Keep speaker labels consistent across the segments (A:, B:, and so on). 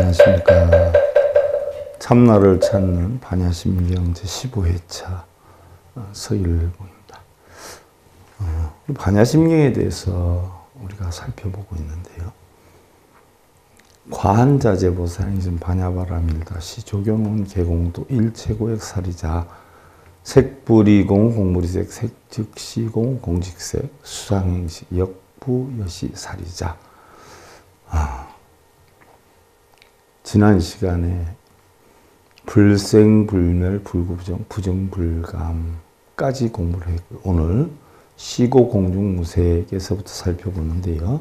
A: 안녕하십니까. 참나를 찾는 반야심경 제15회차 서일봉입니다. 반야심경에 대해서 우리가 살펴보고 있는데요. 과한자재보살이 지금 반야바라밀다시 조경운 개공도 일체고액 사리자 색불이공 공무리색 색즉시공 공직색 수상행시 역부여시 사리자. 지난 시간에 불생불멸 불구부정 부정불감까지 공부를 했고 오늘 시고공중무색에서부터 살펴보는데요.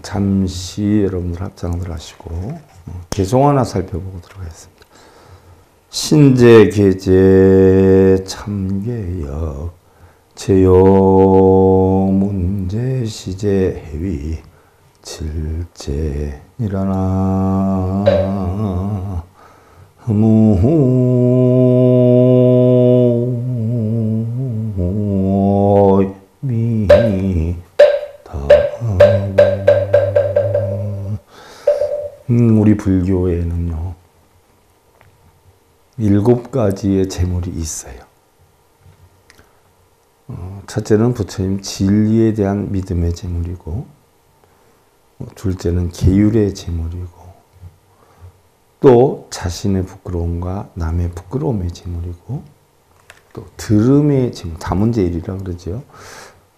A: 잠시 여러분들 합장들 하시고 개송 하나 살펴보고 들어가겠습니다. 신재계제 참계역 제요문제 시제해위 칠제일어나 우리 불교에는요 7가지의 제물이 있어요. 첫째는 부처님 진리에 대한 믿음의 제물이고, 둘째는 계율의 제물이고, 또 자신의 부끄러움과 남의 부끄러움의 제물이고, 또 들음의 제물, 다문제일이라고 그러죠.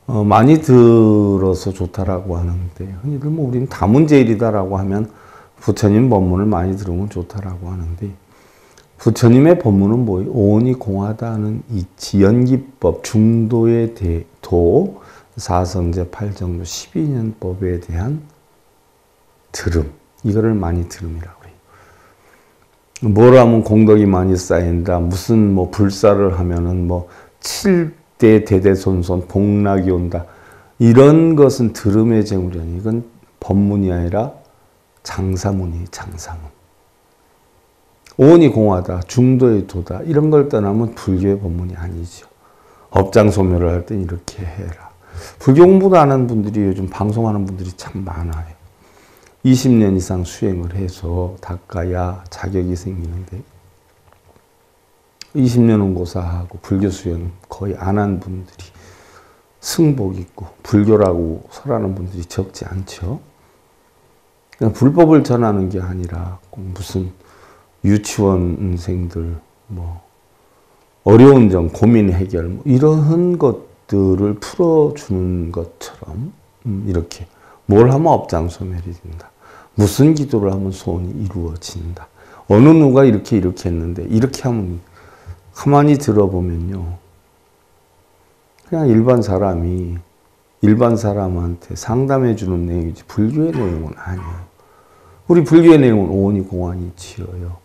A: 많이 들어서 좋다라고 하는데, 흔히들 우리는 다문제일이다라고 하면 부처님 법문을 많이 들으면 좋다라고 하는데, 부처님의 법문은 뭐예요? 오온이 공하다는 이 지연기법, 중도의 도, 사성제, 팔정도, 12년법에 대한 들음, 이거를 많이 들음이라고 해요. 뭘 하면 공덕이 많이 쌓인다, 무슨 불사를 하면은 7대 대대손손 복락이 온다, 이런 것은 들음의 제물이 아니에요. 이건 법문이 아니라 장사문이에요, 장사문. 오온이 공하다, 중도의 도다, 이런 걸 떠나면 불교의 법문이 아니죠. 업장소멸을 할 땐 이렇게 해라. 불교 공부도 안 하는 분들이 요즘 방송하는 분들이 참 많아요. 20년 이상 수행을 해서 닦아야 자격이 생기는데 20년 원고사하고 불교 수행 거의 안 한 분들이 승복 있고 불교라고 설하는 분들이 적지 않죠. 그냥 불법을 전하는 게 아니라 무슨 유치원생들 어려운 점 고민 해결 이런 것들을 풀어주는 것처럼 이렇게 뭘 하면 업장소멸이 된다. 무슨 기도를 하면 소원이 이루어진다. 어느 누가 이렇게 했는데 이렇게 하면 가만히 들어보면요. 그냥 일반 사람한테 상담해 주는 내용이지 불교의 내용은 아니에요. 우리 불교의 내용은 오온이 공안이 지어요.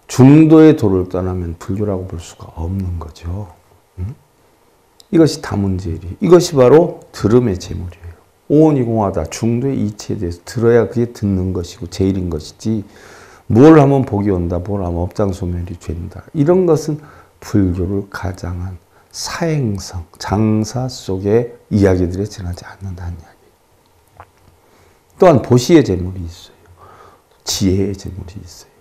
A: 중도의 도를 떠나면 불교라고 볼 수가 없는 거죠. 이것이 다문제일이에요. 이것이 바로 들음의 제물이에요. 오온이 공하다, 중도의 이치에 대해서 들어야 그게 듣는 것이고 제일인 것이지, 뭘 하면 복이 온다, 뭘 하면 업장소멸이 된다, 이런 것은 불교를 가장한 사행성, 장사 속의 이야기들에 지나지 않는다는 이야기예요. 또한 보시의 제물이 있어요. 지혜의 제물이 있어요.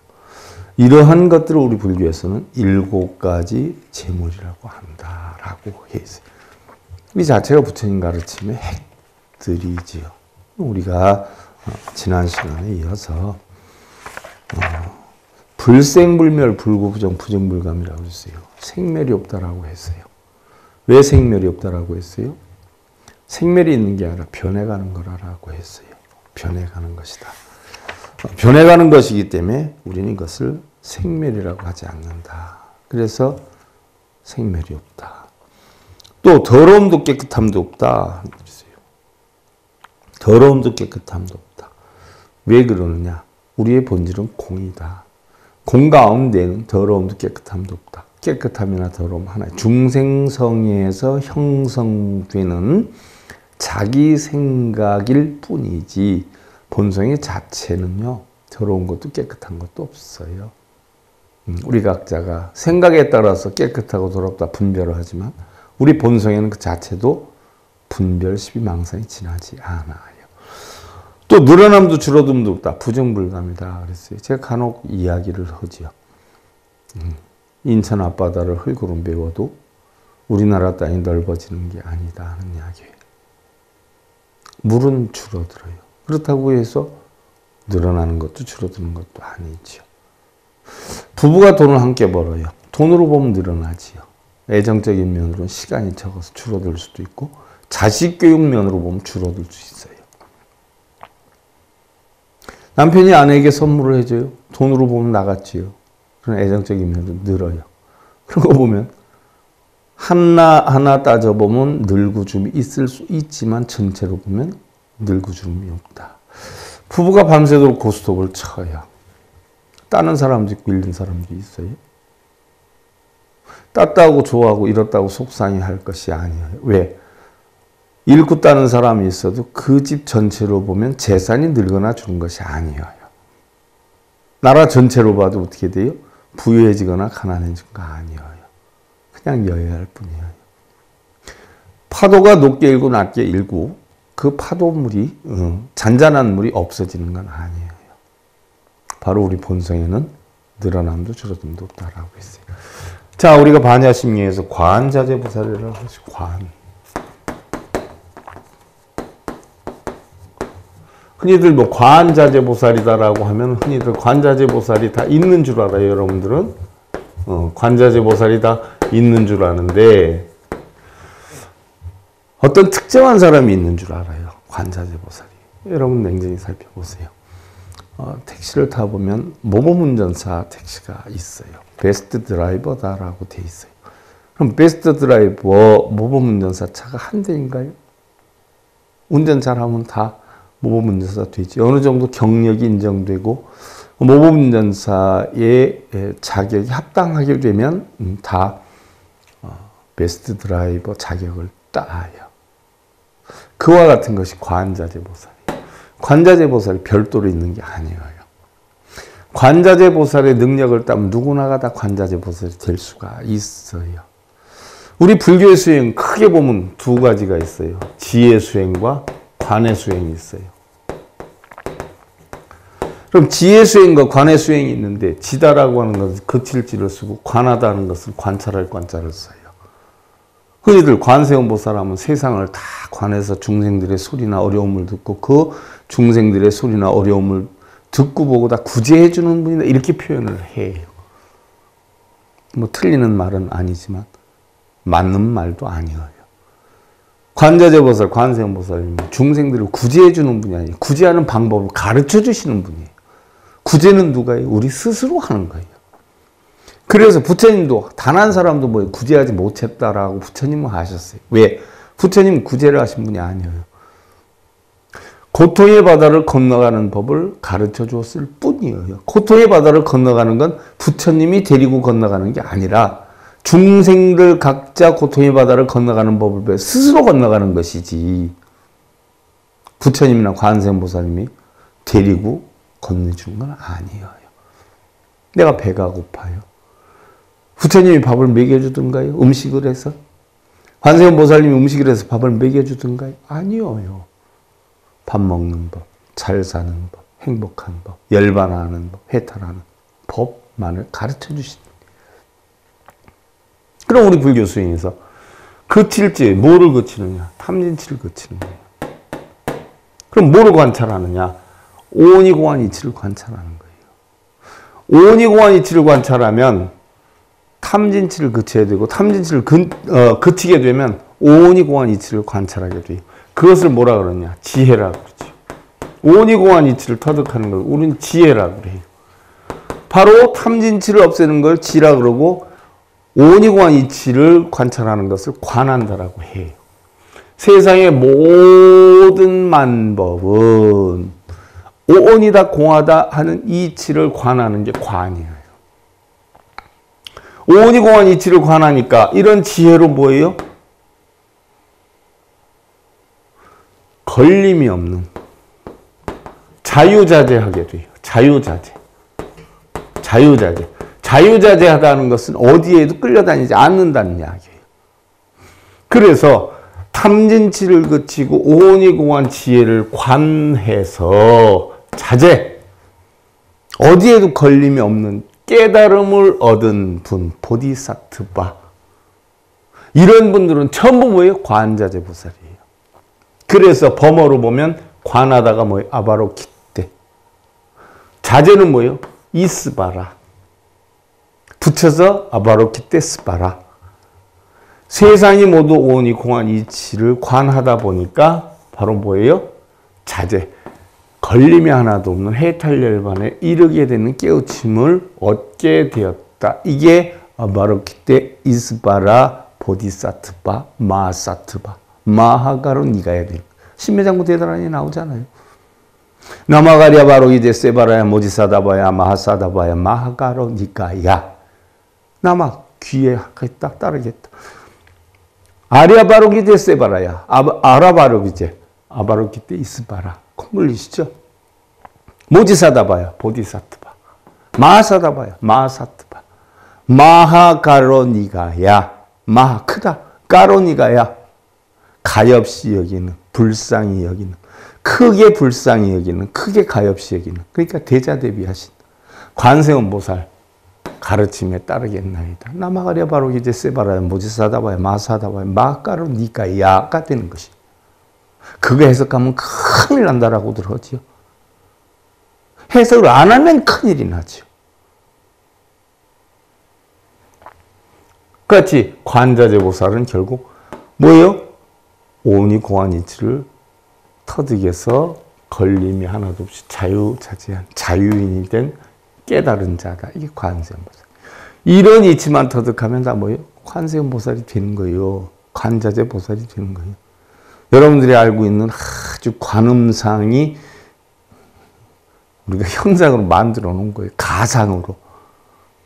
A: 이러한 것들을 우리 불교에서는 7가지 제물이라고 한다라고 했어요. 이 자체가 부처님 가르침의 핵들이지요. 우리가 지난 시간에 이어서 불생불멸 불구부정 부정불감이라고 했어요. 생멸이 없다라고 했어요. 왜 생멸이 없다라고 했어요? 생멸이 있는 게 아니라 변해가는 거라고 했어요. 변해가는 것이다. 변해가는 것이기 때문에 우리는 이것을 생멸이라고 하지 않는다. 그래서 생멸이 없다. 또 더러움도 깨끗함도 없다. 더러움도 깨끗함도 없다. 왜 그러느냐? 우리의 본질은 공이다. 공 가운데는 더러움도 깨끗함도 없다. 깨끗함이나 더러움 하나의 중생성에서 형성되는 자기 생각일 뿐이지 본성의 자체는요, 더러운 것도 깨끗한 것도 없어요. 우리 각자가 생각에 따라서 깨끗하고 더럽다 분별을 하지만 우리 본성에는 그 자체도 분별, 시비, 망상이 지나지 않아요. 또 늘어남도 줄어듦도 없다. 부정불감이다. 그랬어요. 제가 간혹 이야기를 하지요. 인천 앞바다를 흙으로 메워도 우리나라 땅이 넓어지는 게 아니다 하는 이야기예요. 물은 줄어들어요. 그렇다고 해서 늘어나는 것도 줄어드는 것도 아니지요. 부부가 돈을 함께 벌어요. 돈으로 보면 늘어나지요. 애정적인 면으로는 시간이 적어서 줄어들 수도 있고 자식 교육 면으로 보면 줄어들 수 있어요. 남편이 아내에게 선물을 해줘요. 돈으로 보면 나갔지요. 그런 애정적인 면도 늘어요. 그런 거 보면 하나하나 따져보면 늙어줌이 있을 수 있지만 전체로 보면 늙어줌이 없다. 부부가 밤새도록 고스톱을 쳐요. 따는 사람도 있고 잃는 사람도 있어요. 땄다고 좋아하고 잃었다고 속상해할 것이 아니에요. 왜? 잃고 따는 사람이 있어도 그 집 전체로 보면 재산이 늘거나 주는 것이 아니에요. 나라 전체로 봐도 어떻게 돼요? 부유해지거나 가난해진 거 아니에요. 그냥 여해할 뿐이에요. 파도가 높게 일고 낮게 일고 그 파도물이 잔잔한 물이 없어지는 건 아니에요. 바로 우리 본성에는 늘어남도 줄어듦도 없다라고 했어요. 자, 우리가 반야심리에서 관자재보살이라고 하죠. 흔히들 뭐 관자재보살이다라고 하면 흔히들 관자재보살이 다 있는 줄 알아요. 여러분들은 관자재보살이 다 있는 줄 아는데 어떤 특정한 사람이 있는 줄 알아요. 관자재보살이. 여러분 냉정히 살펴보세요. 택시를 타보면 모범운전사 택시가 있어요. 베스트 드라이버다라고 돼 있어요. 그럼 베스트 드라이버 모범운전사 차가 한 대인가요? 운전 잘하면 다 모범운전사 되지. 어느 정도 경력이 인정되고 모범운전사의 자격이 합당하게 되면 다 베스트 드라이버 자격을 따요. 그와 같은 것이 관자재보살이에요. 관자재보살이 별도로 있는 게 아니에요. 관자재보살의 능력을 따면 누구나가 다 관자재보살이 될 수가 있어요. 우리 불교의 수행 크게 보면 두 가지가 있어요. 지혜 수행과 관의 수행이 있어요. 그럼 지혜 수행과 관의 수행이 있는데 지다라고 하는 것은 그칠지를 쓰고 관하다는 것은 관찰할 관자를 써요. 흔히들 관세음보살 하면 세상을 다 관해서 중생들의 소리나 어려움을 듣고 그 중생들의 소리나 어려움을 듣고 보고 다 구제해 주는 분이다 이렇게 표현을 해요. 뭐 틀리는 말은 아니지만 맞는 말도 아니에요. 관자재보살, 관세음보살은 중생들을 구제해 주는 분이 아니에요. 구제하는 방법을 가르쳐 주시는 분이에요. 구제는 누가 해요? 우리 스스로 하는 거예요. 그래서 부처님도 단 한 사람도 뭐 구제하지 못했다라고 부처님은 하셨어요. 왜? 부처님은 구제를 하신 분이 아니에요. 고통의 바다를 건너가는 법을 가르쳐 주었을 뿐이에요. 고통의 바다를 건너가는 건 부처님이 데리고 건너가는 게 아니라 중생들 각자 고통의 바다를 건너가는 법을 배워 스스로 건너가는 것이지 부처님이나 관세음보살님이 데리고 건너주는 건 아니에요. 내가 배가 고파요. 부처님이 밥을 먹여주던가요? 음식을 해서? 관세음보살님이 음식을 해서 밥을 먹여주던가요? 아니에요. 밥 먹는 법, 잘 사는 법, 행복한 법, 열반하는 법, 해탈하는 법만을 가르쳐 주신다. 그럼 우리 불교 수행에서 그칠지 뭐를 그치느냐? 탐진치를 그치는 거예요. 그럼 뭐를 관찰하느냐? 오온이공안이치를 관찰하는 거예요. 오온이공안이치를 관찰하면 탐진치를 그쳐야 되고 탐진치를 그치게 되면 오온이공안이치를 관찰하게 돼요. 그것을 뭐라 그러냐? 지혜라고 그러죠. 오온이공안이치를 터득하는 걸 우리는 지혜라고 그래요. 바로 탐진치를 없애는 걸 지라 그러고 오온이공안이치를 관찰하는 것을 관한다라고 해요. 세상의 모든 만법은 오온이다 공하다 하는 이치를 관하는 게 관이에요. 오온이공안이치를 관하니까 이런 지혜로 뭐예요? 걸림이 없는 자유자재하게 돼요. 자유자재. 자유자재하다는 것은 어디에도 끌려다니지 않는다는 이야기예요. 그래서 탐진치를 그치고 오온이 공한 지혜를 관해서 자제, 어디에도 걸림이 없는 깨달음을 얻은 분, 보디사트바. 이런 분들은 전부 뭐예요? 관자재 보살이에요. 그래서 범어로 보면 관하다가 뭐예요? 아바로키테. 자제는 뭐예요? 이스바라. 붙여서 아바로키테 스바라. 세상이 모두 오온이 공한 이치를 관하다 보니까 바로 뭐예요? 자제. 걸림이 하나도 없는 해탈열반에 이르게 되는 깨우침을 얻게 되었다. 이게 아바로키테 이스바라 보디사트바 마사트바 마하가로 니가야 돼. 신매장구 대단하게 나오잖아요. 나마가리아 바로 이제 세바라야 모지사다바야 마하사다바야 마하가로 니가야. 나마 귀에 딱 따르겠다. 아리아 바로기제 세바라야 아라 바로기제 아바로키테 이스바라. 콩글리시죠? 모지사다바야 보디사트바 마하사다바야 마하사트바 마하가로니가야 마하 크다 가로니가야 가엾이 여기는 불쌍히 여기는 크게 불쌍히 여기는 크게 가엾이 여기는 그러니까 대자대비하신 관세음보살 가르침에 따르겠나이다. 나마가리아 바로 이제 세바라야 모지사다바야 마하사다바야 마하가로니가야가 되는 것이. 그거 해석하면 큰일 난다라고들 하지요. 해석을 안 하면 큰일이 나죠. 같이 관자재 보살은 결국 뭐예요? 오온이 공한 이치를 터득해서 걸림이 하나도 없이 자유자재한 자유인이 된 깨달은 자다. 이게 관세음보살. 이런 이치만 터득하면 다 뭐예요? 관세음보살이 되는 거예요. 관자재 보살이 되는 거예요. 여러분들이 알고 있는 아주 관음상이 우리가 형상으로 만들어 놓은 거예요. 가상으로.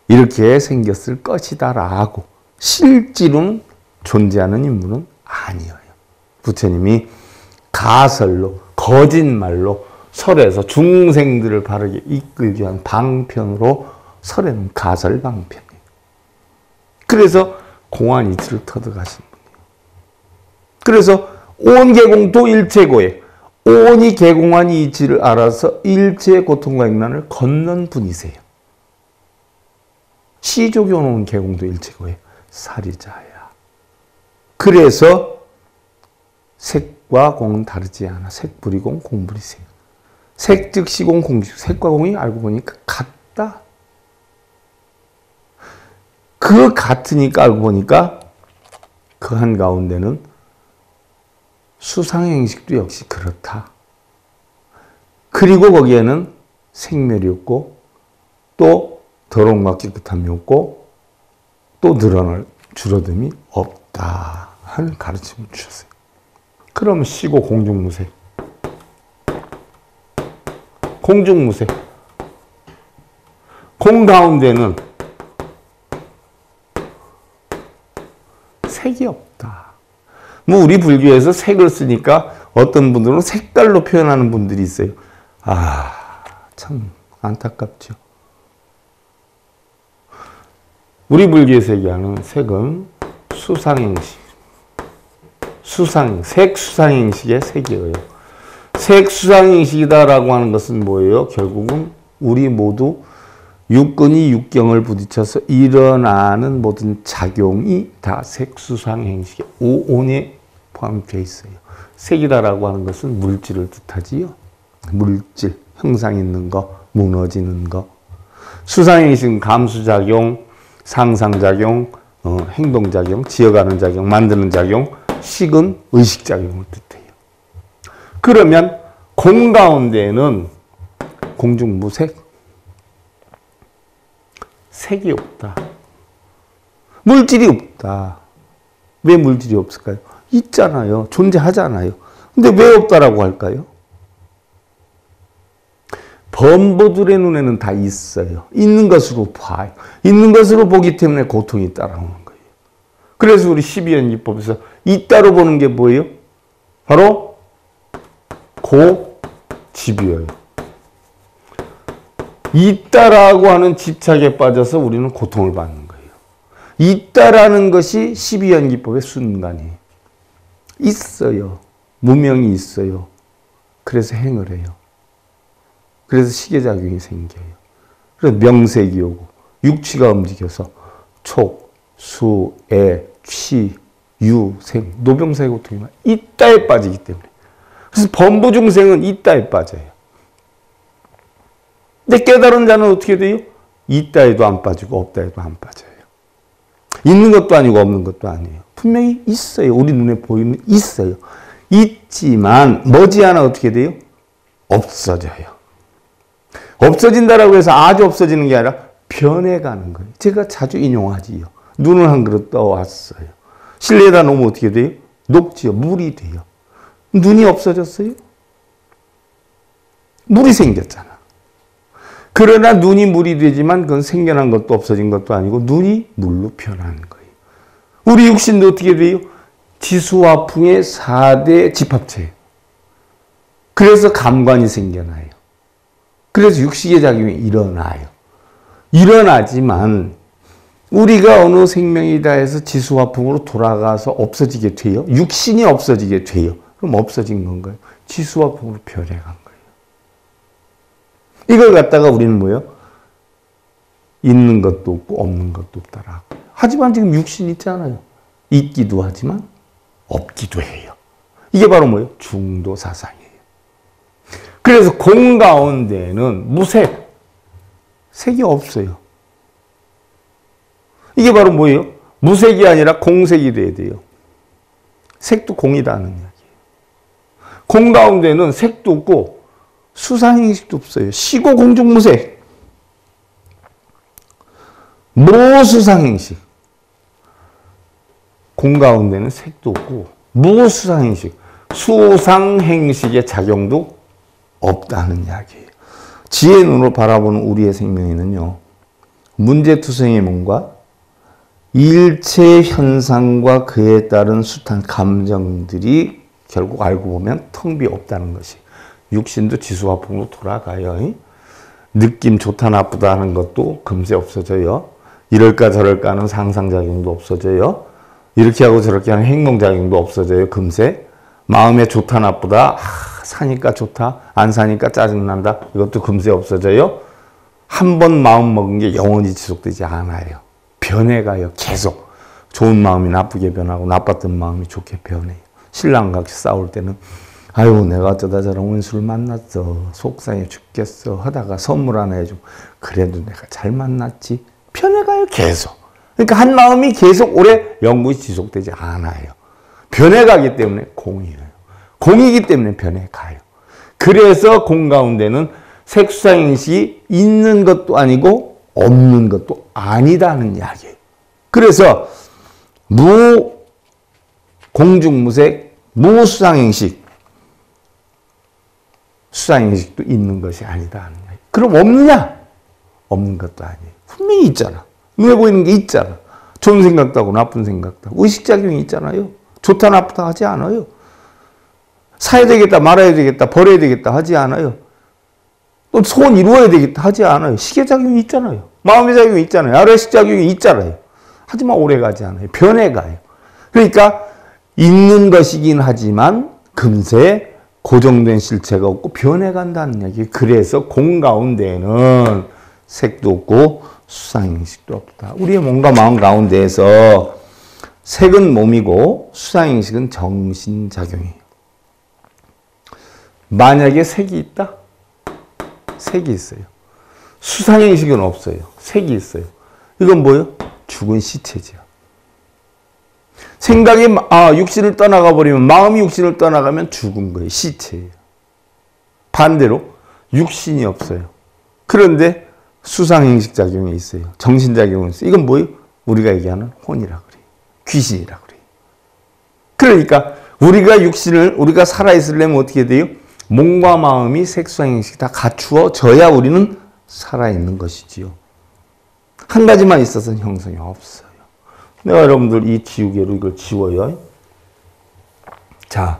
A: 이렇게 생겼을 것이다라고. 실제로는 존재하는 인물은 아니에요. 부처님이 가설로, 거짓말로 설에서 중생들을 바르게 이끌기 위한 방편으로 설에는 가설방편이에요. 그래서 공안 이치를 터득하신 분이에요. 그래서 온 개공도 일체고에 온이 개공한 이치를 알아서 일체의 고통과 액난을 건넌 분이세요. 시족이 오는 개공도 일체고에 사리자야. 그래서 색과 공은 다르지 않아. 색불이공, 공불이세요. 색 즉 시공, 공즉. 색과 공이 알고 보니까 같다. 그 같으니까 알고 보니까 그 한가운데는 수상행식도 역시 그렇다. 그리고 거기에는 생멸이 없고 또 더러움과 깨끗함이 없고 또 늘어날 줄어듦이 없다 하는 가르침을 주셨어요. 그러면 시고 공중무색. 공중무색. 공 가운데는 색이 없다. 뭐 우리 불교에서 색을 쓰니까 어떤 분들은 색깔로 표현하는 분들이 있어요. 참 안타깝죠. 우리 불교에서 얘기하는 색은 수상행식. 색수상행식의 색이에요. 색수상행식이다라고 하는 것은 뭐예요? 결국은 우리 모두 육근이 육경을 부딪혀서 일어나는 모든 작용이 다 색수상행식의 오온에 포함되어 있어요. 색이다라고 하는 것은 물질을 뜻하지요. 물질, 형상 있는 거, 무너지는 거. 수상행식은 감수작용, 상상작용, 행동작용, 지어가는 작용, 만드는 작용, 식은 의식작용을 뜻해요. 그러면 공 가운데는 공중무색, 색이 없다. 물질이 없다. 왜 물질이 없을까요? 있잖아요. 존재하잖아요. 근데 왜 없다라고 할까요? 범보들의 눈에는 다 있어요. 있는 것으로 봐요. 있는 것으로 보기 때문에 고통이 따라오는 거예요. 그래서 우리 12연기법에서 있다로 보는 게 뭐예요? 바로 고집이에요. 있다라고 하는 집착에 빠져서 우리는 고통을 받는 거예요. 있다라는 것이 12연기법의 순간이에요. 있어요. 무명이 있어요. 그래서 행을 해요. 그래서 시계작용이 생겨요. 그래서 명색이 오고 육취가 움직여서 촉, 수, 애, 취, 유, 생, 노병사의 고통이 이따에 빠지기 때문에. 그래서 범부중생은 이따에 빠져요. 근데 깨달은 자는 어떻게 돼요? 있다에도 안 빠지고 없다에도 안 빠져요. 있는 것도 아니고 없는 것도 아니에요. 분명히 있어요. 우리 눈에 보이면 있어요. 있지만 머지않아 어떻게 돼요? 없어져요. 없어진다라고 해서 아주 없어지는 게 아니라 변해가는 거예요. 제가 자주 인용하지요. 눈을 한 그릇 떠왔어요. 실내에다 놓으면 어떻게 돼요? 녹지요. 물이 돼요. 눈이 없어졌어요? 물이 생겼잖아. 그러나 눈이 물이 되지만 그건 생겨난 것도 없어진 것도 아니고 눈이 물로 변하는 거예요. 우리 육신도 어떻게 돼요? 지수화풍의 4대 집합체예요. 그래서 감관이 생겨나요. 그래서 육식의 작용이 일어나요. 일어나지만 우리가 어느 생명이다 해서 지수화풍으로 돌아가서 없어지게 돼요? 육신이 없어지게 돼요. 그럼 없어진 건가요? 지수화풍으로 변해간 거예요. 이걸 갖다가 우리는 뭐예요? 있는 것도 없고 없는 것도 없다라고. 하지만 지금 육신이 있잖아요. 있기도 하지만 없기도 해요. 이게 바로 뭐예요? 중도사상이에요. 그래서 공 가운데는 무색, 색이 없어요. 이게 바로 뭐예요? 무색이 아니라 공색이 돼야 돼요. 색도 공이라는 이야기예요. 공 가운데는 색도 없고 수상행식도 없어요. 시고 공중무색. 무수상행식. 공 가운데는 색도 없고 무수상행식. 수상행식의 작용도 없다는 이야기예요. 지혜의 눈으로 바라보는 우리의 생명에는요. 문제투성의 몸과 일체 현상과 그에 따른 숱한 감정들이 결국 알고 보면 텅 비어 없다는 것이. 육신도 지수화풍으로 돌아가요. 느낌 좋다 나쁘다 하는 것도 금세 없어져요. 이럴까 저럴까 하는 상상작용도 없어져요. 이렇게 하고 저렇게 하는 행동작용도 없어져요. 금세. 마음에 좋다 나쁘다, 사니까 좋다, 안 사니까 짜증난다, 이것도 금세 없어져요. 한 번 마음 먹은 게 영원히 지속되지 않아요. 변해가요. 계속. 좋은 마음이 나쁘게 변하고 나빴던 마음이 좋게 변해요. 신랑과 같이 싸울 때는 아유 내가 어쩌다 저런 원수를 만났어. 속상해 죽겠어. 하다가 선물 하나 해주고 그래도 내가 잘 만났지. 변해가요. 계속. 그러니까 한 마음이 계속 오래 영구히 지속되지 않아요. 변해가기 때문에 공이에요. 공이기 때문에 변해가요. 그래서 공 가운데는 색수상행식이 있는 것도 아니고 없는 것도 아니다는 이야기예요. 그래서 무공중무색, 무수상행식, 수상행식도 있는 것이 아니다는 이야기. 그럼 없느냐? 없는 것도 아니에요. 분명히 있잖아. 눈에 보이는 게 있잖아. 좋은 생각도 하고 나쁜 생각도 하고 의식작용이 있잖아요. 좋다 나쁘다 하지 않아요. 사야 되겠다 말아야 되겠다 버려야 되겠다 하지 않아요. 또 소원 이루어야 되겠다 하지 않아요. 시계작용이 있잖아요. 마음의 작용이 있잖아요. 아래식작용이 있잖아요. 하지만 오래가지 않아요. 변해가요. 그러니까 있는 것이긴 하지만 금세 고정된 실체가 없고 변해간다는 얘기. 그래서 공 가운데에는 색도 없고 수상행식도 없다. 우리의 몸과 마음 가운데에서 색은 몸이고 수상행식은 정신작용이에요. 만약에 색이 있다? 색이 있어요. 수상행식은 없어요. 색이 있어요. 이건 뭐예요? 죽은 시체죠. 생각이 육신을 떠나가 버리면 마음이 육신을 떠나가면 죽은 거예요. 시체예요. 반대로 육신이 없어요. 그런데 수상행식 작용이 있어요. 정신작용이 있어요. 이건 뭐예요? 우리가 얘기하는 혼이라 그래요. 귀신이라 그래요. 그러니까 우리가 살아있으려면 어떻게 돼요? 몸과 마음이 색수상행식이 다 갖추어져야 우리는 살아있는 것이지요. 한 가지만 있어서는 형성이 없어요. 내가 여러분들 이 지우개로 이걸 지워요. 자,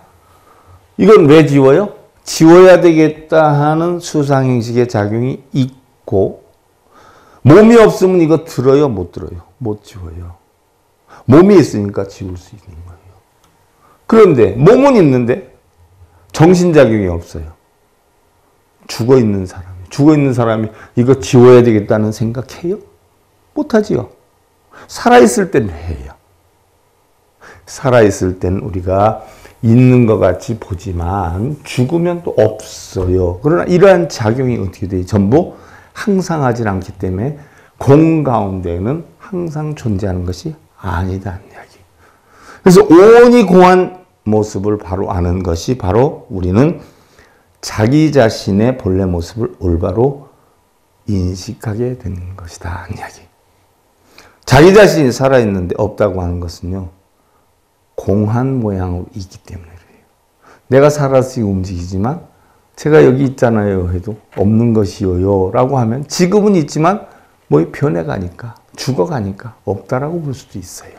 A: 이건 왜 지워요? 지워야 되겠다 하는 수상행식의 작용이 있고 몸이 없으면 이거 들어요? 못 들어요? 못 지워요. 몸이 있으니까 지울 수 있는 거예요. 그런데 몸은 있는데 정신작용이 없어요. 죽어있는 사람이 이거 지워야 되겠다는 생각해요? 못하지요. 살아있을 때는 해요. 살아있을 때는 우리가 있는 것 같이 보지만 죽으면 또 없어요. 그러나 이러한 작용이 어떻게 돼요? 전부 항상 하질 않기 때문에 공 가운데는 항상 존재하는 것이 아니다는 이야기. 그래서 온이 공한 모습을 바로 아는 것이 바로 우리는 자기 자신의 본래 모습을 올바로 인식하게 되는 것이다. 이야기. 자기 자신이 살아있는데 없다고 하는 것은요. 공한 모양으로 있기 때문에 그래요. 내가 살아서 움직이지만 제가 여기 있잖아요 해도 없는 것이요 라고 하면 지금은 있지만 뭐 변해가니까 죽어가니까 없다라고 볼 수도 있어요.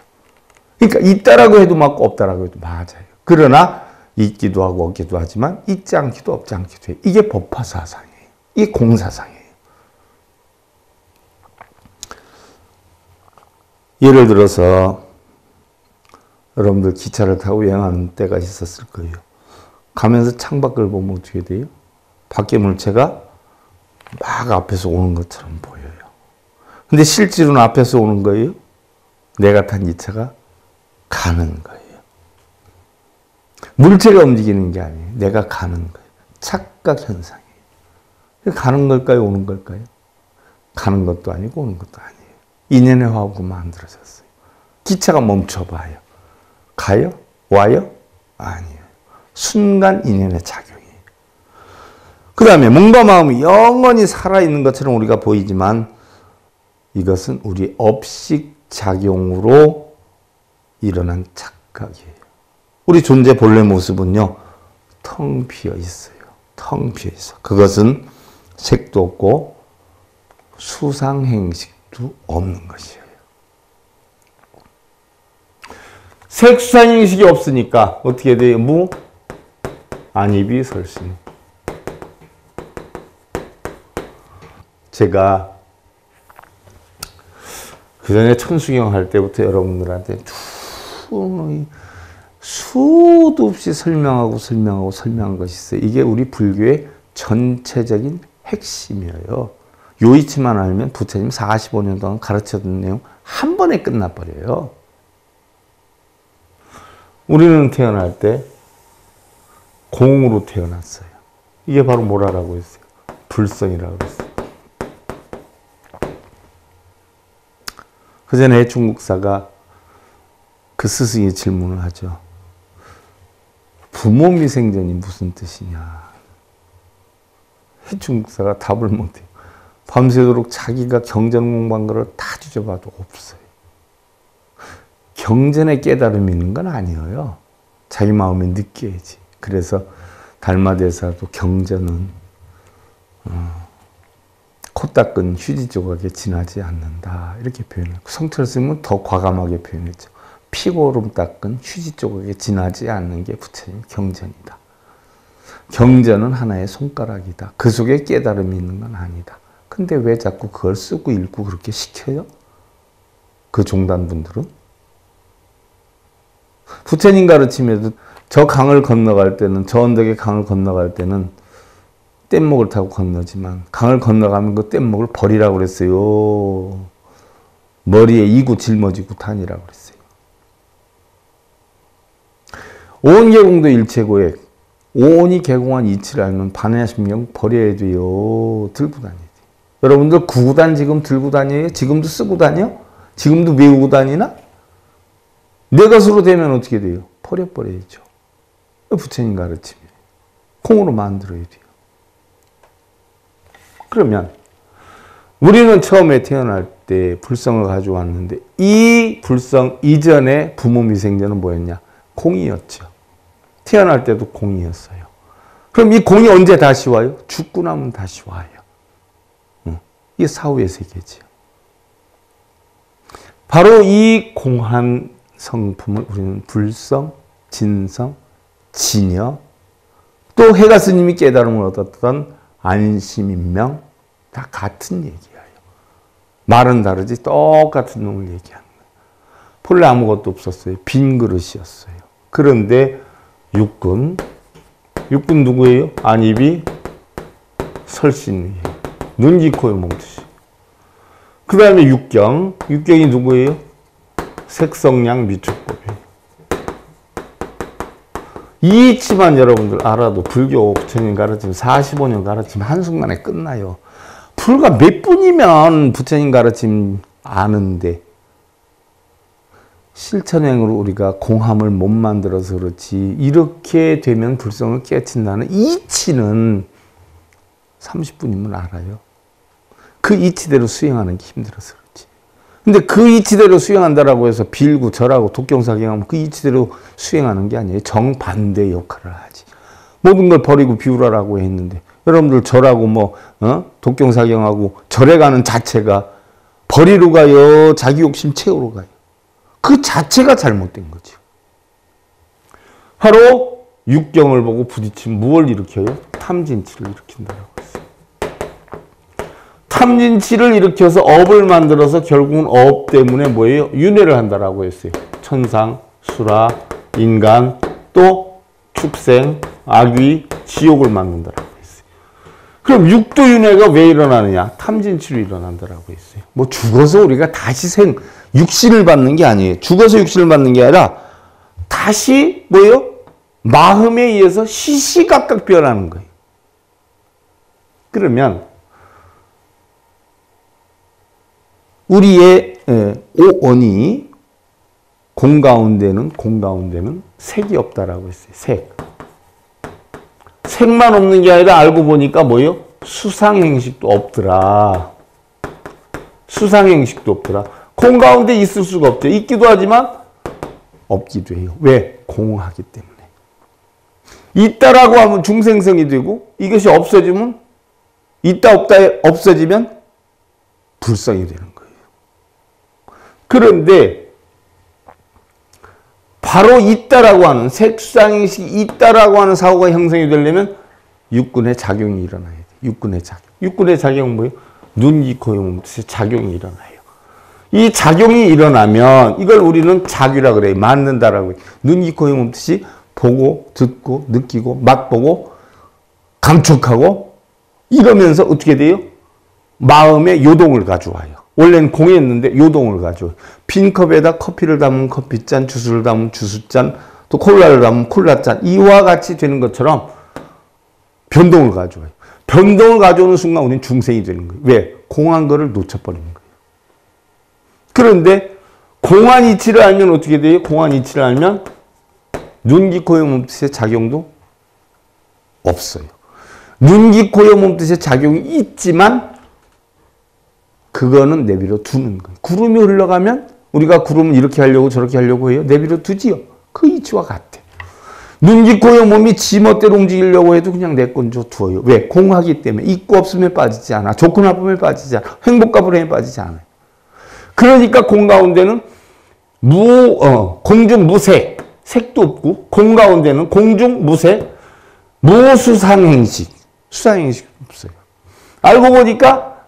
A: 그러니까 있다라고 해도 맞고 없다라고 해도 맞아요. 그러나 있기도 하고 없기도 하지만 있지 않기도 없지 않기도 해요. 이게 법화사상이에요. 이게 공사상이에요. 예를 들어서 여러분들 기차를 타고 여행하는 때가 있었을 거예요. 가면서 창밖을 보면 어떻게 돼요? 밖에 물체가 막 앞에서 오는 것처럼 보여요. 근데 실제로는 앞에서 오는 거예요? 내가 탄 기차가 가는 거예요. 물체가 움직이는 게 아니에요. 내가 가는 거예요. 착각 현상이에요. 가는 걸까요? 오는 걸까요? 가는 것도 아니고 오는 것도 아니에요. 인연의 화합으로 만들어졌어요. 기차가 멈춰봐요. 가요? 와요? 아니에요. 순간 인연의 작용이에요. 그 다음에 몸과 마음이 영원히 살아있는 것처럼 우리가 보이지만 이것은 우리 업식작용으로 일어난 착각이에요. 우리 존재 본래 모습은요. 텅 비어 있어요. 텅 비어 있어. 그것은 색도 없고 수상행식도 없는 것이에요. 색수상행식이 없으니까 어떻게 돼요? 무, 안입이 설신. 제가 그 전에 천수경 할 때부터 여러분들한테 수도 없이 설명한 것이 있어요. 이게 우리 불교의 전체적인 핵심이에요. 요 이치만 알면 부처님 45년 동안 가르쳐준 내용 한 번에 끝나버려요. 우리는 태어날 때 공으로 태어났어요. 이게 바로 뭐라고 했어요? 불성이라고 했어요. 그 전에 중국사가 그 스승이 질문을 하죠. 부모 미생전이 무슨 뜻이냐. 중국사가 답을 못해요. 밤새도록 자기가 경전 공부한 거를 다 뒤져봐도 없어요. 경전의 깨달음이 있는 건 아니에요. 자기 마음에 느껴야지. 그래서 달마대사도 경전은 코 닦은 휴지 조각에 지나지 않는다. 이렇게 표현했고 성철스님은 더 과감하게 표현했죠. 피고름 닦은 휴지 조각에 지나지 않는 게 부처님 경전이다. 경전은 하나의 손가락이다. 그 속에 깨달음이 있는 건 아니다. 근데 왜 자꾸 그걸 쓰고 읽고 그렇게 시켜요? 그 종단분들은? 부처님 가르침에도 저 강을 건너갈 때는, 저 언덕의 강을 건너갈 때는 뗏목을 타고 건너지만 강을 건너가면 그 뗏목을 버리라고 그랬어요. 머리에 이구 짊어지고 다니라고 그랬어요. 오온개공도 일체고액. 오온이 개공한 이치를 알면 반야심경 버려야 돼요. 들고 다녀야 돼요. 여러분들 구구단 지금 들고 다녀요? 지금도 쓰고 다녀? 지금도 외우고 다니나? 내 것으로 되면 어떻게 돼요? 버려버려야죠. 부처님 가르침이에요. 콩으로 만들어야 돼요. 그러면 우리는 처음에 태어날 때 불성을 가져왔는데 이 불성 이전의 부모 미생전은 뭐였냐? 공이었죠. 태어날 때도 공이었어요. 그럼 이 공이 언제 다시 와요? 죽고 나면 다시 와요. 이게 사후의 세계지요. 바로 이 공한 성품을 우리는 불성, 진성, 진여, 또 해가 스님이 깨달음을 얻었던 안심인명 다 같은 얘기예요. 말은 다르지 똑같은 놈을 얘기하는 거예요. 본래 아무것도 없었어요. 빈 그릇이었어요. 그런데 육군 누구예요? 안입이 설신이에요. 눈, 귀, 코, 몸, 뜻이. 그 다음에 육경이 누구예요? 색성량 미축법이에요. 이 이치만 여러분들 알아도 불교 부처님 가르침 45년 가르침 한순간에 끝나요. 불과 몇 분이면 부처님 가르침 아는데 실천행으로 우리가 공함을 못 만들어서 그렇지 이렇게 되면 불성을 깨친다는 이치는 30분이면 알아요. 그 이치대로 수행하는 게 힘들어서 그렇지. 근데 그 이치대로 수행한다라고 해서 빌고 절하고 독경사경하면 그 이치대로 수행하는 게 아니에요. 정반대 역할을 하지. 모든 걸 버리고 비우라라고 했는데 여러분들 절하고 독경사경하고 절에 가는 자체가 버리러 가요? 자기 욕심 채우러 가요? 그 자체가 잘못된 거죠. 바로 육경을 보고 부딪히면 무엇을 일으켜요? 탐진치를 일으킨다고 했어요. 탐진치를 일으켜서 업을 만들어서 결국은 업 때문에 뭐예요? 윤회를 한다라고 했어요. 천상, 수라, 인간, 또 축생, 악귀, 지옥을 만든다라고 했어요. 그럼 육도윤회가 왜 일어나느냐? 탐진치로 일어난다라고 했어요. 뭐 죽어서 우리가 다시 육신을 받는 게 아니에요. 죽어서 육신을 받는 게 아니라 다시 뭐예요? 마음에 의해서 시시각각 변하는 거예요. 그러면 우리의 오온이 공 가운데는 색이 없다라고 했어요. 색만 없는 게 아니라 알고 보니까 뭐예요? 수상행식도 없더라. 공 가운데 있을 수가 없죠. 있기도 하지만 없기도 해요. 왜? 공하기 때문에. 있다라고 하면 중생성이 되고 이것이 없어지면 있다 없다에 없어지면 불성이 되는 거예요. 그런데 바로 있다라고 하는 색수상행식이 있다라고 하는 사고가 형성이 되려면 육군의 작용이 일어나야 돼요. 육군의 작용은 뭐예요? 눈, 귀, 코, 몸, 뜻의 작용이 일어나요. 이 작용이 일어나면 이걸 우리는 작유라 그래요. 맞는다라고 해요. 눈, 귀, 코, 몸, 뜻이 보고, 듣고, 느끼고, 맛보고, 감촉하고 이러면서 어떻게 돼요? 마음에 요동을 가져와요. 원래는 공했는데 요동을 가져와요. 빈 컵에다 커피를 담으면 커피잔, 주스를 담으면 주스잔, 또 콜라를 담으면 콜라잔. 이와 같이 되는 것처럼 변동을 가져와요. 변동을 가져오는 순간 우리는 중생이 되는 거예요. 왜? 공한 거를 놓쳐버리는 거예요. 그런데 공한 이치를 알면 어떻게 돼요? 공한 이치를 알면 눈, 귀, 코, 몸뜻의 작용도 없어요. 눈, 귀, 코, 몸뜻의 작용이 있지만 그거는 내버려 두는 거예요. 구름이 흘러가면 우리가 구름을 이렇게 하려고 저렇게 하려고 해요. 내버려 두지요. 그 이치와 같아. 눈, 귀, 코, 몸이 지멋대로 움직이려고 해도 그냥 내 건 줘 두어요. 왜? 공하기 때문에. 있고 없음에 빠지지 않아. 좋고 나쁨에 빠지지 않아. 행복과 불행에 빠지지 않아요. 그러니까 공 가운데는 공중 무색. 색도 없고 공 가운데는 공중 무색. 무수상행식. 수상행식이 없어요. 알고 보니까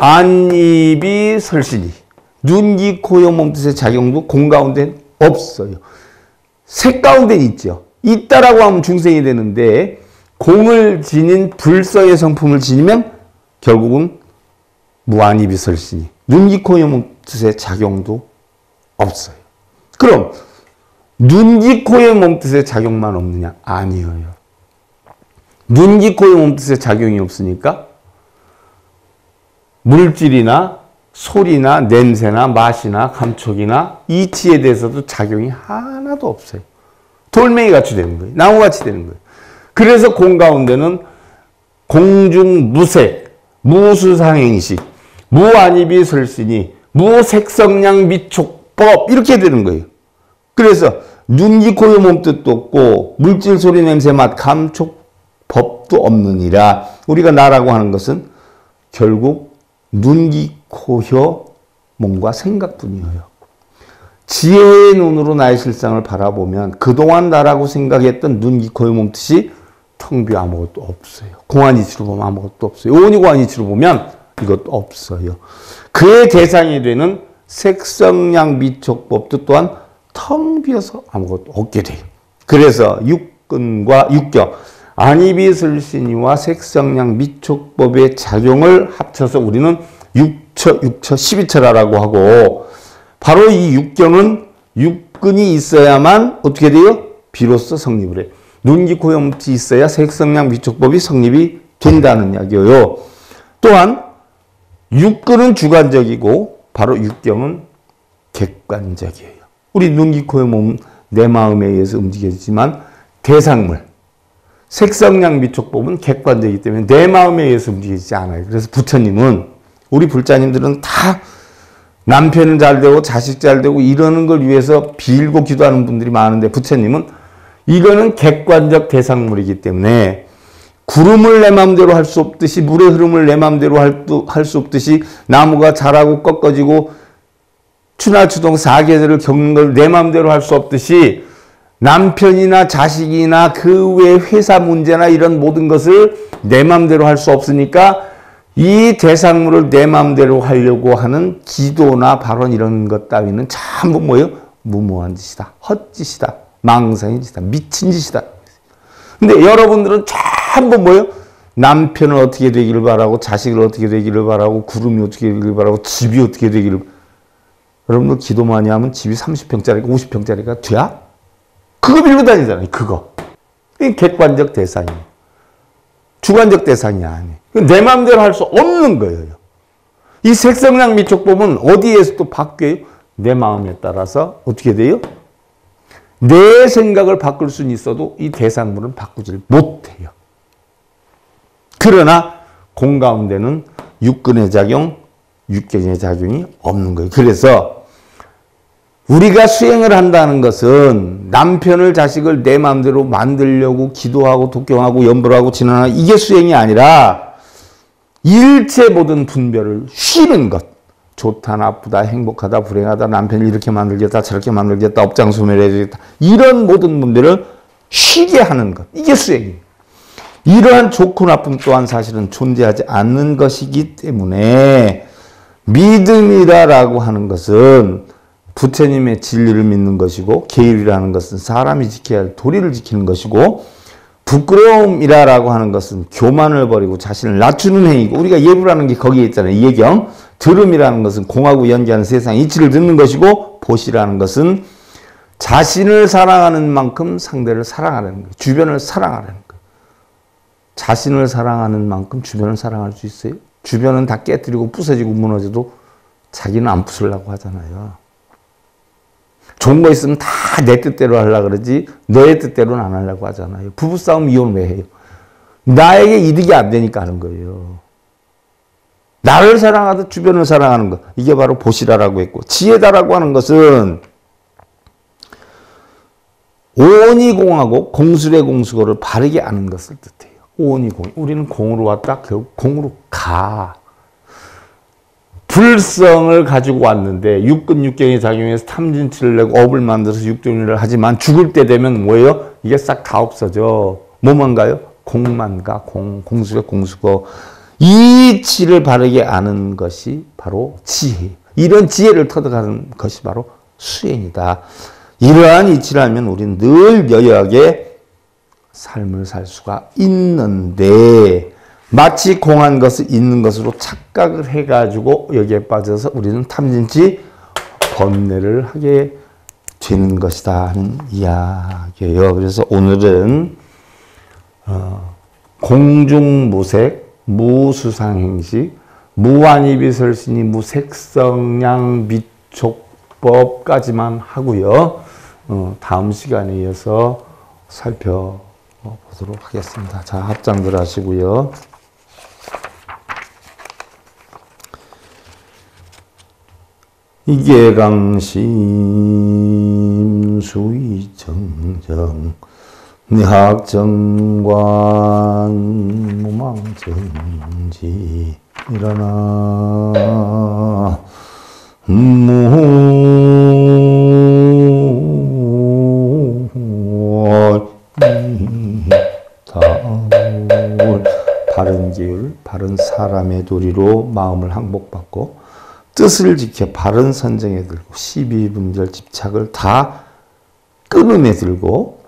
A: 안입이 설신이. 눈, 귀, 코, 몸 뜻의 작용도 공 가운데는 없어요. 색 가운데는 있죠. 있다라고 하면 중생이 되는데 공을 지닌 불서의 성품을 지니면 결국은 무안입이 설신이. 눈, 귀, 코, 몸 뜻의 작용도 없어요. 그럼 눈, 귀, 코의 몸뜻의 작용만 없느냐? 아니에요. 눈, 귀, 코의 몸뜻의 작용이 없으니까 물질이나 소리나 냄새나 맛이나 감촉이나 이치에 대해서도 작용이 하나도 없어요. 돌멩이같이 되는 거예요. 나무같이 되는 거예요. 그래서 공 가운데는 공중 무색, 무수상행식, 무안입이 설신이, 무색성량 미촉법 이렇게 되는 거예요. 그래서 눈, 귀, 코의 몸뜻도 없고 물질, 소리, 냄새, 맛, 감촉, 법도 없느니라. 우리가 나라고 하는 것은 결국 눈, 귀, 코, 혀, 몸과 생각뿐이에요. 지혜의 눈으로 나의 실상을 바라보면 그동안 나라고 생각했던 눈, 귀, 코, 혀, 몸 뜻이 텅 비어 아무것도 없어요. 공안 이치로 보면 아무것도 없어요. 오온이 공안 이치로 보면 이것도 없어요. 그의 대상이 되는 색성량 미촉법도 또한 텅 비어서 아무것도 없게 돼요. 그래서 육근과 육경, 안이비설신이와 색성량 미촉법의 작용을 합쳐서 우리는 육처, 12처라고 하고, 바로 이 육경은 육근이 있어야만 어떻게 돼요? 비로소 성립을 해요. 눈, 귀, 코, 몸이 있어야 색성량 미촉법이 성립이 된다는 이야기예요. 또한 육근은 주관적이고 바로 육경은 객관적이에요. 우리 눈, 귀, 코, 몸, 내 마음에 의해서 움직여지지만 대상물, 색성량 미촉법은 객관적이기 때문에 내 마음에 의해서 움직이지 않아요. 그래서 부처님은, 우리 불자님들은 다 남편은 잘 되고 자식 잘 되고 이러는 걸 위해서 빌고 기도하는 분들이 많은데, 부처님은 이거는 객관적 대상물이기 때문에 구름을 내 마음대로 할 수 없듯이, 물의 흐름을 내 마음대로 할 수 없듯이, 나무가 자라고 꺾어지고 추나추동 사계절을 겪는 걸 내 마음대로 할 수 없듯이, 남편이나 자식이나 그 외 회사 문제나 이런 모든 것을 내 마음대로 할 수 없으니까 이 대상물을 내 마음대로 하려고 하는 기도나 발언 이런 것 따위는 전부 뭐예요? 무모한 짓이다. 헛짓이다. 망상인 짓이다. 미친 짓이다. 근데 여러분들은 전부 뭐예요? 남편을 어떻게 되기를 바라고, 자식을 어떻게 되기를 바라고, 구름이 어떻게 되기를 바라고, 집이 어떻게 되기를. 여러분들 기도 많이 하면 집이 30평짜리가 50평짜리가 돼야? 그거 빌고 다니잖아요. 그거. 이게 객관적 대상이에요. 주관적 대상이 아니에요. 내 마음대로 할 수 없는 거예요. 이 색성량 미촉법은 어디에서 또 바뀌어요? 내 마음에 따라서 어떻게 돼요? 내 생각을 바꿀 수는 있어도 이 대상물은 바꾸질 못해요. 그러나 공 가운데는 육근의 작용, 육경의 작용이 없는 거예요. 그래서 우리가 수행을 한다는 것은 남편을, 자식을 내 마음대로 만들려고 기도하고 독경하고 염불하고 진언하고 이게 수행이 아니라 일체 모든 분별을 쉬는 것. 좋다, 나쁘다, 행복하다, 불행하다, 남편을 이렇게 만들겠다, 저렇게 만들겠다, 업장소멸해주겠다. 이런 모든 분들을 쉬게 하는 것. 이게 수행이에요. 이러한 좋고 나쁨 또한 사실은 존재하지 않는 것이기 때문에 믿음이라고 하는 것은 부처님의 진리를 믿는 것이고, 계율이라는 것은 사람이 지켜야 할 도리를 지키는 것이고, 부끄러움이라고 하는 것은 교만을 버리고 자신을 낮추는 행위고, 우리가 예부라는 게 거기에 있잖아요. 예경. 들음이라는 것은 공하고 연계하는 세상 이치를 듣는 것이고, 보시라는 것은 자신을 사랑하는 만큼 상대를 사랑하라는 거예요. 주변을 사랑하라는 거예요. 자신을 사랑하는 만큼 주변을 사랑할 수 있어요? 주변은 다 깨뜨리고 부서지고 무너져도 자기는 안 부수려고 하잖아요. 좋은 거 있으면 다 내 뜻대로 하려고 그러지 너의 뜻대로는 안 하려고 하잖아요. 부부싸움 이혼 왜 해요? 나에게 이득이 안 되니까 하는 거예요. 나를 사랑하듯 주변을 사랑하는 것. 이게 바로 보시라라고 했고, 지혜다라고 하는 것은 오온이 공하고 공술의 공수거를 바르게 아는 것을 뜻해요. 오온이 공. 우리는 공으로 왔다 결국 공으로 가. 불성을 가지고 왔는데 육근 육경에 작용해서 탐진치를 내고 업을 만들어서 육정리를 하지만 죽을 때 되면 뭐예요? 이게 싹 다 없어져. 뭐만 가요? 공만 가. 공수의 공수거. 이 치를 바르게 아는 것이 바로 지혜. 이런 지혜를 터득하는 것이 바로 수행이다. 이러한 이치를 알면 우리는 늘 여여하게 삶을 살 수가 있는데, 마치 공한 것을 있는 것으로 착각을 해가지고 여기에 빠져서 우리는 탐진치 번뇌를 하게 되는 것이다 하는 이야기예요. 그래서 오늘은 공중무색, 무수상행식, 무안이비설신이 무색성량 미촉법까지만 하고요. 다음 시간에 이어서 살펴보도록 하겠습니다. 자, 합장들 하시고요. 이계강심 수위정정 내학정관 무망정지 일어나 바른 계율, 바른 사람의 도리로 마음을 항복받고 뜻을 지켜 바른 선정에 들고 시비분별 집착을 다 끊음에 들고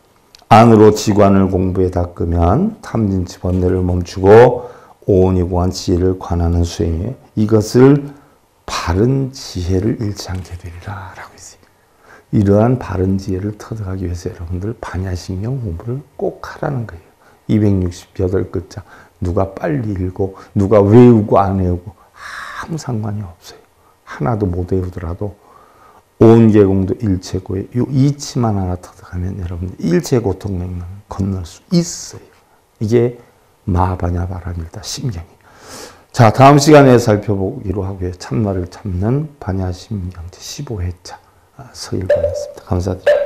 A: 안으로 지관을 공부에 닦으면 탐진치 번뇌를 멈추고 오온이 공한 지혜를 관하는 수행에 이것을 바른 지혜를 잃지 않게 되리라 라고 했어요. 이러한 바른 지혜를 터득하기 위해서 여러분들 반야신경 공부를 꼭 하라는 거예요. 268글자 누가 빨리 읽고 누가 외우고 안 외우고 아무 상관이 없어요. 하나도 못 외우더라도 온계공도 일체고에 이 이치만 하나 터득하면 여러분들 일체 고통 맥락을 건널 수 있어요. 이게 마바냐바람일다 심경이. 자, 다음 시간에 살펴보기로 하고요. 참나를 참는 반야심경제 15회차 서일관이었습니다. 감사드립니다.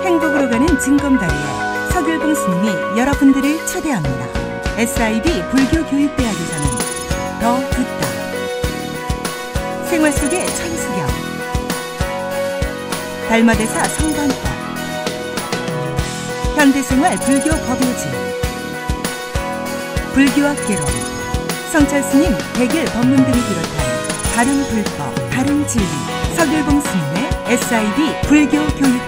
B: 행복으로 가는 징검다리에 서길봉 스님이 여러분들을 초대합니다. SIB 불교교육대학에서는 더 듣다, 생활 속의 천수경, 달마대사 성관법, 현대생활 불교 법요지, 불교학개론, 성찰스님 백일 법문 등을 비롯한 다른 불법, 다른 진리, 서길봉 스님의 SIB 불교교육